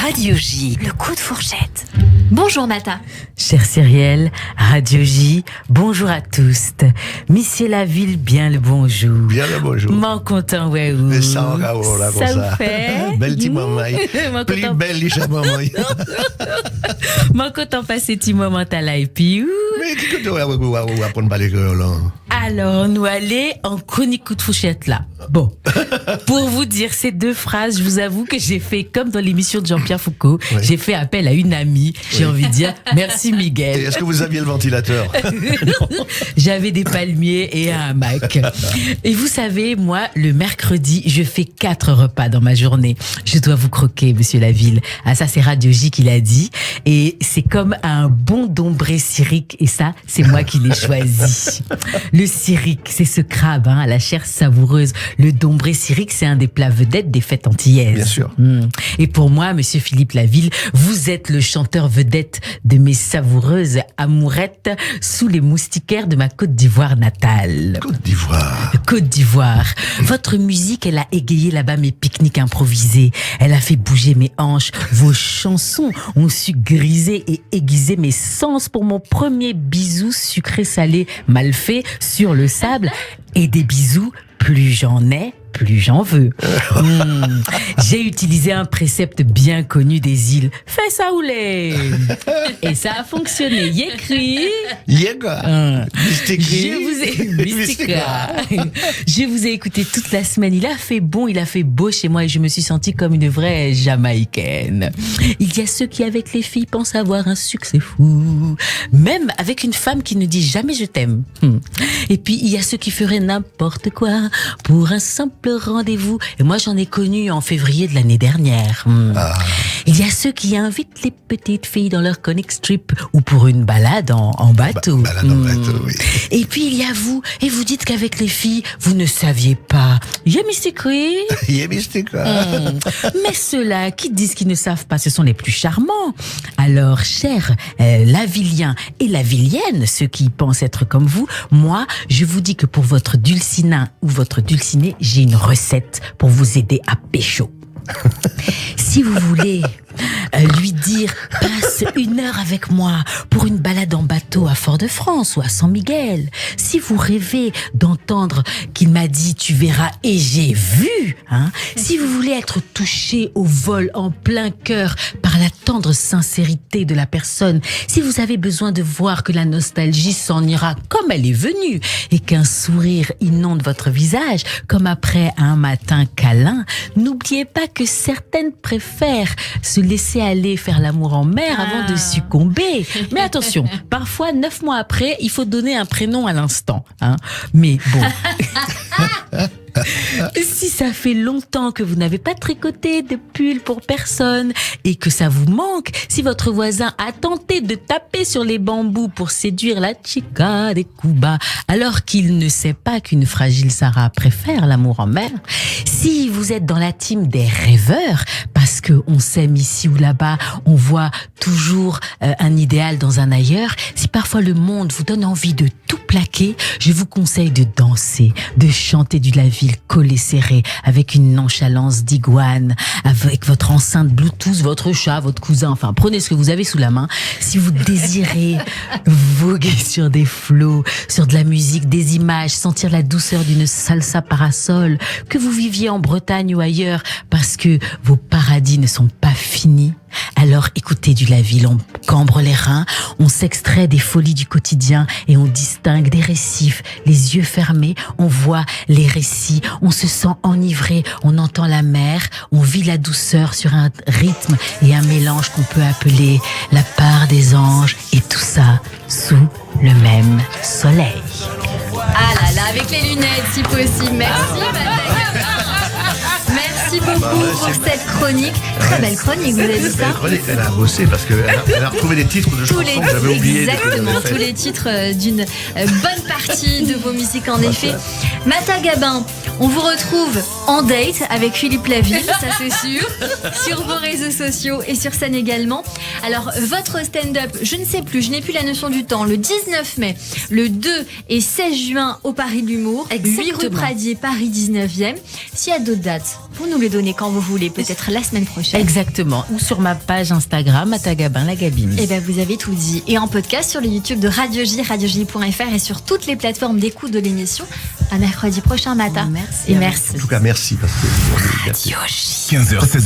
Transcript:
Radio J, le coup de fourchette. Bonjour Mata. Cher Cyrielle, Radio J, bonjour à tous. Monsieur Laville, bien le bonjour. Bien le bonjour. M'en content, ouais, ou. Mais ça, là, comme ça vous fait. Belle petit maman. Plus belle, les maman. M'en content passer petit moment à la et puis, mais qu'est-ce que tu vas apprendre par les cœurs, là? Alors, nous allons en chronique coup de fourchette là. Bon, pour vous dire ces deux phrases, je vous avoue que j'ai fait comme dans l'émission de Jean-Pierre Foucault. Oui. J'ai fait appel à une amie. J'ai envie de dire merci Miguel. Et est-ce que vous aviez le ventilateur? J'avais des palmiers et un hamac. Et vous savez, moi, le mercredi, je fais 4 repas dans ma journée. Je dois vous croquer, monsieur Laville. Ah, ça, c'est Radio J qui l'a dit. Et c'est comme un bon dombré syrique. Et ça, c'est moi qui l'ai choisi. Le syrique, c'est ce crabe à la chair savoureuse. Le dombré syrique, c'est un des plats vedettes des fêtes antillaises. Bien sûr. Et pour moi, monsieur Philippe Laville, vous êtes le chanteur vedette de mes savoureuses amourettes sous les moustiquaires de ma Côte d'Ivoire natale. Côte d'Ivoire. Côte d'Ivoire. Votre musique, elle a égayé là-bas mes pique-niques improvisés. Elle a fait bouger mes hanches. Vos chansons ont su griser et aiguiser mes sens pour mon premier bisou sucré-salé mal fait sur le sable. Et des bisous, plus j'en ai, plus j'en veux. J'ai utilisé un précepte bien connu des îles. Fais ça ou les. Et ça a fonctionné. Yécri. Je vous ai écouté toute la semaine. Il a fait bon, il a fait beau chez moi et je me suis sentie comme une vraie Jamaïcaine. Il y a ceux qui, avec les filles, pensent avoir un succès fou. Même avec une femme qui ne dit jamais je t'aime. Et puis, il y a ceux qui feraient n'importe quoi pour un simple rendez-vous. Et moi, j'en ai connu en février de l'année dernière. Il y a ceux qui invitent les petites filles dans leur connect trip ou pour une balade en bateau. Balade en bateau, oui. Et puis, il y a vous. Et vous dites qu'avec les filles, vous ne saviez pas. Mais ceux-là qui disent qu'ils ne savent pas, ce sont les plus charmants. Alors, chers Laviliens et Laviliennes, ceux qui pensent être comme vous, moi, je vous dis que pour votre dulcinin ou votre dulciné, j'ai une recette pour vous aider à pécho. Si vous voulez lui dire « Passe 1 heure avec moi pour une balade en bateau à Fort-de-France ou à San Miguel », si vous rêvez d'entendre qu'il m'a dit « Tu verras et j'ai vu », si vous voulez être touché au vol en plein cœur par la tendre sincérité de la personne, si vous avez besoin de voir que la nostalgie s'en ira comme elle est venue et qu'un sourire inonde votre visage comme après un matin câlin, n'oubliez pas que certaines préfèrent se laisser aller faire l'amour en mer avant de succomber. Mais attention, parfois 9 mois après, il faut donner un prénom à l'instant. Mais bon... Si ça fait longtemps que vous n'avez pas tricoté de pull pour personne et que ça vous manque, si votre voisin a tenté de taper sur les bambous pour séduire la chica des Cuba alors qu'il ne sait pas qu'une fragile Sarah préfère l'amour en mer, si vous êtes dans la team des rêveurs parce que on s'aime ici ou là-bas, on voit toujours un idéal dans un ailleurs, si parfois le monde vous donne envie de tout plaquer, je vous conseille de danser, de chanter du Laville collé serré, avec une nonchalance d'iguane, avec votre enceinte Bluetooth, votre chat, votre cousin, enfin prenez ce que vous avez sous la main. Si vous désirez voguer sur des flots, sur de la musique, des images, sentir la douceur d'une salsa parasol, que vous viviez en Bretagne ou ailleurs, parce que vos paradis ne sont pas finis, alors écoutez du Laville, on cambre les reins, on s'extrait des folies du quotidien et on distingue des récifs, les yeux fermés, on voit les récits, on se sent enivré, on entend la mer, on vit la douceur sur un rythme et un mélange qu'on peut appeler la part des anges, et tout ça sous le même soleil. Ah là là, avec les lunettes si possible. Merci Merci beaucoup pour cette chronique. Très belle chronique, vous avez vu ça? Elle a bossé parce qu'elle a retrouvé des titres de chansons que j'avais oubliés. Exactement, tous les titres d'une bonne partie de vos musiques en effet. Mata Gabin, on vous retrouve en date avec Philippe Laville, ça c'est sûr, sur vos réseaux sociaux et sur scène également. Alors, votre stand-up, je ne sais plus, je n'ai plus la notion du temps, le 19 mai, le 2 et 16 juin au Paris de l'Humour, 8 rue Pradier, Paris 19e. S'il y a d'autres dates, pour nous le donner quand vous voulez, peut-être la semaine prochaine. Exactement. Ou sur ma page Instagram, Mata Gabin, la Gabine. Eh bien, vous avez tout dit. Et en podcast sur le YouTube de Radio J, radioj.fr et sur toutes les plateformes d'écoute de l'émission. À mercredi prochain, Mata. Merci. Et merci. En tout cas, merci parce que. Radio J. 15h, 16h.